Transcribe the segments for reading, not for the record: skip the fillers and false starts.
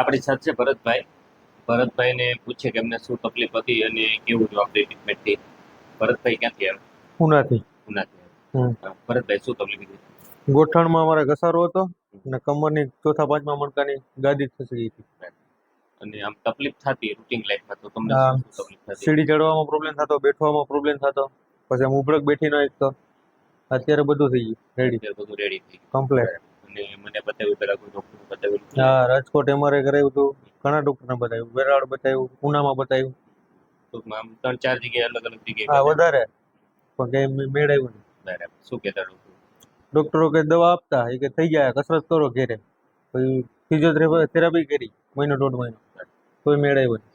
આપણી સાથે છે ભરતભાઈ. ભરતભાઈને પૂછે કે એમને શું તકલીફ હતી અને કેવું જો આપણી ટ્રીટમેન્ટ થઈ. ભરતભાઈ ક્યાંથી આવે? ઉનાથી. ઉનાથી આવે. ભરતભાઈ શું તકલીફ હતી? ગોઠણમાં અમારે ઘસારો હતો અને કમરની ચોથા પાંચમા મણકાની ગાદી ખસી ગઈ હતી. અને આમ તકલીફ થતી રૂટિન લાઈફમાં તો તમને હા, શું તકલીફ થતી? સીડી ચડવામાં પ્રોબ્લેમ થતો, બેઠવામાં પ્રોબ્લેમ થતો, પછી આમ ઉભરક બેઠી ન એકતો. અત્યારે બધું થઈ ગયું રેડી, અત્યારે બધું રેડી થઈ ગયું કમ્પ્લેટ. અને મને બતાવ્યું પેલા કોઈ ડોક્ટર બતાવ્યું? હા, રાજકોટ એમઆરઆઈ કરાવ્યું હતું, ઘણા ડોક્ટરને બતાવ્યું, વેરાવળ બતાવ્યું, ઉનામાં બતાવ્યું. ટૂંકમાં આમ 3-4 જગ્યાએ અલગ અલગ જગ્યાએ હા, બતાવ્યું. વધારે પણ કઈ મેળ આવ્યું નહીં. બરાબર. શું કહેતા ડોક્ટર? ડોક્ટરો કે દવા આપતા, એ કે થઈ જાય, કસરત કરો ઘેરે. પછી ફિઝિયોથેરાપી કરી મહિનો દોઢ મહિનો, કોઈ મેળ આવ્યો નહીં.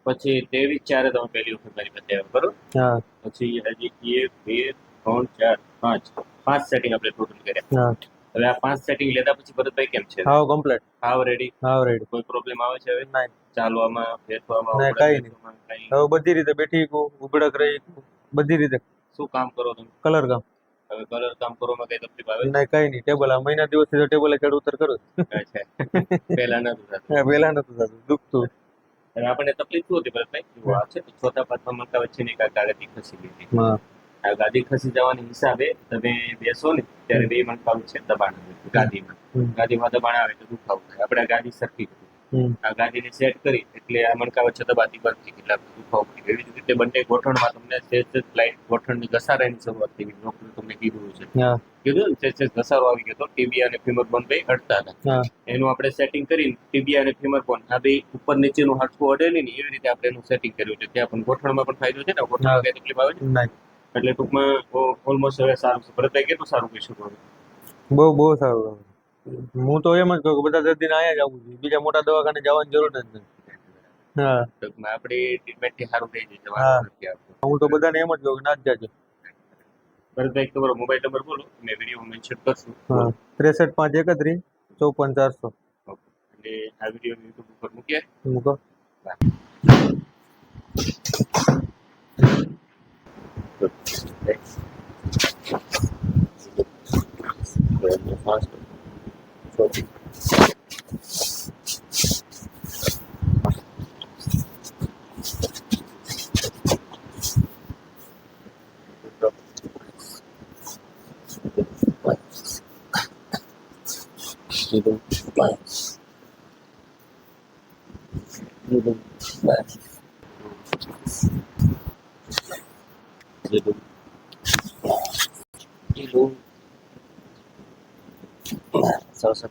પછી 23/4 તમે પહેલી વખત મારી પાસે આવ્યા બરોબર? હા, પછી હજી 1, 2, 3, 4, 5 સેટિંગ આપણે ટોટલ કર્યા. હા, હવે આ 5 સેટિંગ લેતા પછી ભરતભાઈ કેમ છે? હાવ કમ્પ્લેટ, હાવ રેડી? હાવ રેડી. કોઈ પ્રોબ્લેમ આવે છે હવે? નહીં, ચાલવામાં, બેસવામાં, નહીં, ઉભળક કઈ નહીં. બેસવામાં, કાંઈ? હવે બધી રીતે બેઠી શકું, ઉભડક રહી શકું, બધી રીતે. શું કામ કરો તમે? કલર કામ. હવે કલર કામ કરવામાં કઈ તકલીફ આવે? નહીં, કઈ નહીં. ટેબલ આ મહિના દિવસથી તો ટેબલે ચડ ઉતર કરું. અચ્છા. પહેલા નતું થતું. પેલા નતું થતું, દુખતું. અને આપણને તકલીફ શું હતી ભરતભાઈ? જુઓ, આ છે ને ચોથા પાંચમા મણકા વચ્ચેની એક આ ગાદી ખસી ગઈ હતી. હા, આ ગાદી ખસી જવાની હિસાબે તમે બેસો ને ત્યારે બે મણકા વચ્ચે દબાણ આવે ગાદીમાં. ગાદીમાં દબાણ આવે તો દુખાવો થાય. આપણે આ ગાદી સરખી કરી, આ ગાદીને સેટ કરી એટલે આ મણકા વચ્ચે દબાતી બંધ થઈ ગઈ, એટલે દુખાવો પડી ગયો. એવી જ રીતે બંને ગોઠણમાં તમને સેજ લાઈટ ગોઠણની ઘસારાની શરૂઆત થઈ ગઈ. ડોક્ટરે તમને કીધું છે, હા, કીધું ને સેજ ઘસારો આવી ગયો તો ટીબિયા અને ફીમર બોન બે અડતા હતા. હા, એનું આપણે સેટિંગ કરીને ટીબિયા અને ફીમર બોન આ બે ઉપર નીચેનું હાડકું અડે નહીં ને એવી રીતે આપણે એનું સેટિંગ કર્યું છે. ત્યાં પણ ગોઠણમાં પણ ફાયદો છે ને? ગોઠણમાં કઈ તકલીફ આવે છે? નહીં. એટલે ટૂંકમાં ઓલમોસ્ટ હવે સારું છે. ભરતભાઈ કેટલું સારું કહી શકો? બહુ સારું. હું તો એમ જ કહું કે બધા દર્દીને અહીંયા જ આવવું જોઈએ, બીજા મોટા દવાખાને જવાની જરૂર જ નથી. હા, ટૂંકમાં આપણી ટ્રીટમેન્ટથી સારું થઈ જાય. હા. જવાનું નથી આવતું. હું તો બધાને એમ જ કહું કે ના જ જાજો. ભરતભાઈ તમારો મોબાઈલ નંબર બોલો, મેં વિડીયો મેન્શન કરશું. હા, 63 531 5400. ઓકે. અને આ વિડીયો યુટ્યુબ ઉપર મૂકીએ. મૂકો. શ્વાસ